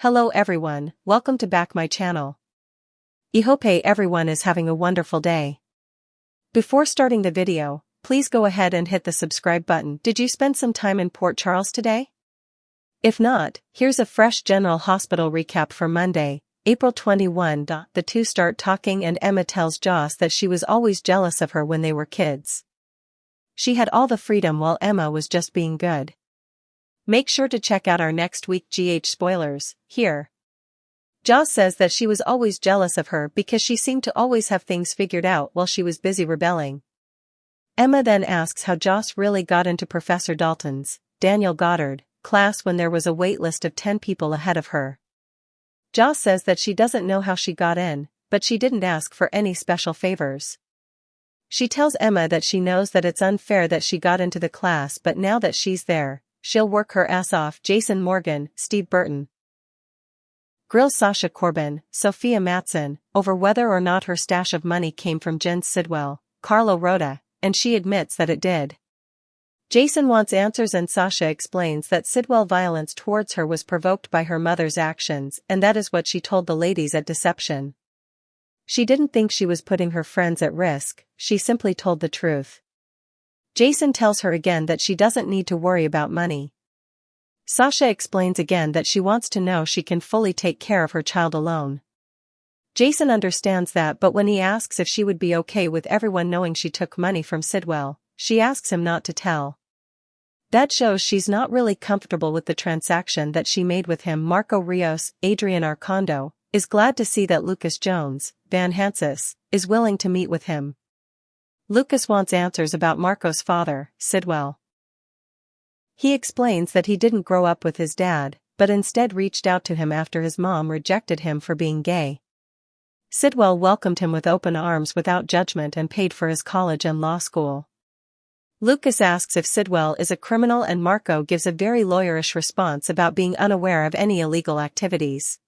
Hello everyone, welcome to back my channel. I hope everyone is having a wonderful day. Before starting the video, please go ahead and hit the subscribe button. Did you spend some time in Port Charles today? If not, here's a fresh General Hospital recap for Monday, April 21. The two start talking and Emma tells Joss that she was always jealous of her when they were kids. She had all the freedom while Emma was just being good. Make sure to check out our next week GH spoilers, here. Joss says that she was always jealous of her because she seemed to always have things figured out while she was busy rebelling. Emma then asks how Joss really got into Professor Dalton's, Daniel Goddard, class when there was a wait list of 10 people ahead of her. Joss says that she doesn't know how she got in, but she didn't ask for any special favors. She tells Emma that she knows that it's unfair that she got into the class, but now that she's there, she'll work her ass off. Jason Morgan, Steve Burton grills Sasha Corbin, Sophia Matson, over whether or not her stash of money came from Jen Sidwell, Carlo Rhoda, and she admits that it did. Jason wants answers and Sasha explains that Sidwell violence towards her was provoked by her mother's actions, and that is what she told the ladies at Deception. She didn't think she was putting her friends at risk, she simply told the truth. Jason tells her again that she doesn't need to worry about money. Sasha explains again that she wants to know she can fully take care of her child alone. Jason understands that, but when he asks if she would be okay with everyone knowing she took money from Sidwell, she asks him not to tell. That shows she's not really comfortable with the transaction that she made with him. Marco Rios, Adrian Arcondo, is glad to see that Lucas Jones, Van Hansis, is willing to meet with him. Lucas wants answers about Marco's father, Sidwell. He explains that he didn't grow up with his dad, but instead reached out to him after his mom rejected him for being gay. Sidwell welcomed him with open arms without judgment and paid for his college and law school. Lucas asks if Sidwell is a criminal and Marco gives a very lawyerish response about being unaware of any illegal activities.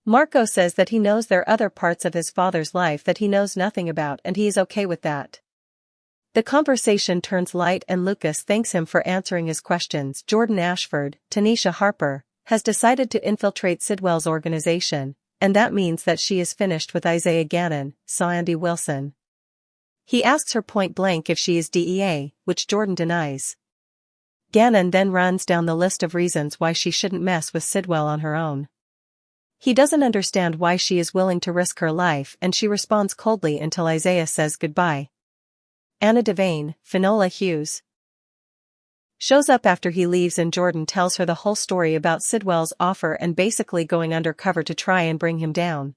Marco says that he knows there are other parts of his father's life that he knows nothing about and he is okay with that. The conversation turns light and Lucas thanks him for answering his questions. Jordan Ashford, Tanisha Harper, has decided to infiltrate Sidwell's organization, and that means that she is finished with Isaiah Gannon, Sandy Wilson. He asks her point blank if she is DEA, which Jordan denies. Gannon then runs down the list of reasons why she shouldn't mess with Sidwell on her own. He doesn't understand why she is willing to risk her life and she responds coldly until Isaiah says goodbye. Anna Devane, Finola Hughes, shows up after he leaves and Jordan tells her the whole story about Sidwell's offer and basically going undercover to try and bring him down.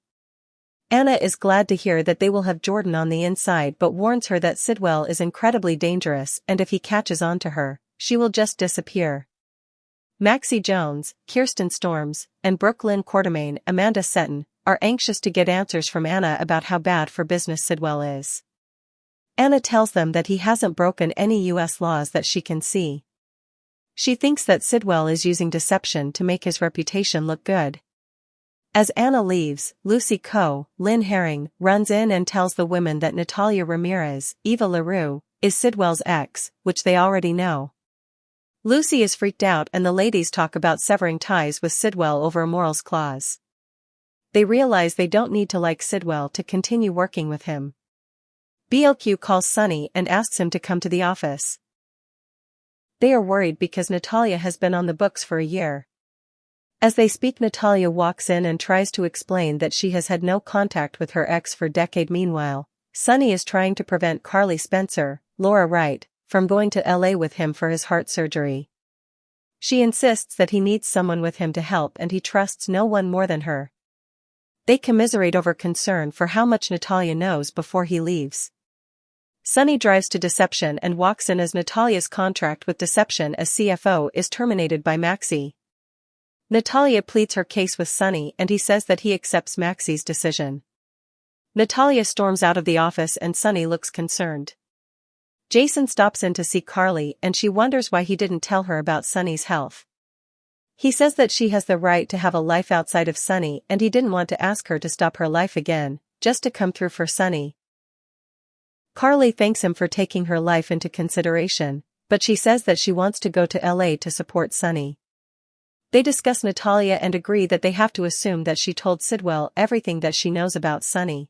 Anna is glad to hear that they will have Jordan on the inside but warns her that Sidwell is incredibly dangerous and if he catches on to her, she will just disappear. Maxie Jones, Kirsten Storms, and Brooklyn Quartermain, Amanda Seton, are anxious to get answers from Anna about how bad for business Sidwell is. Anna tells them that he hasn't broken any U.S. laws that she can see. She thinks that Sidwell is using deception to make his reputation look good. As Anna leaves, Lucy Coe, Lynn Herring, runs in and tells the women that Natalia Ramirez, Eva LaRue, is Sidwell's ex, which they already know. Lucy is freaked out and the ladies talk about severing ties with Sidwell over a morals clause. They realize they don't need to like Sidwell to continue working with him. BLQ calls Sonny and asks him to come to the office. They are worried because Natalia has been on the books for a year. As they speak, Natalia walks in and tries to explain that she has had no contact with her ex for a decade. Meanwhile, Sonny is trying to prevent Carly Spencer, Laura Wright, from going to LA with him for his heart surgery. She insists that he needs someone with him to help and he trusts no one more than her. They commiserate over concern for how much Natalia knows before he leaves. Sonny drives to Deception and walks in as Natalia's contract with Deception as CFO is terminated by Maxie. Natalia pleads her case with Sonny and he says that he accepts Maxie's decision. Natalia storms out of the office and Sonny looks concerned. Jason stops in to see Carly and she wonders why he didn't tell her about Sonny's health. He says that she has the right to have a life outside of Sonny and he didn't want to ask her to stop her life again, just to come through for Sonny. Carly thanks him for taking her life into consideration, but she says that she wants to go to LA to support Sonny. They discuss Natalia and agree that they have to assume that she told Sidwell everything that she knows about Sunny.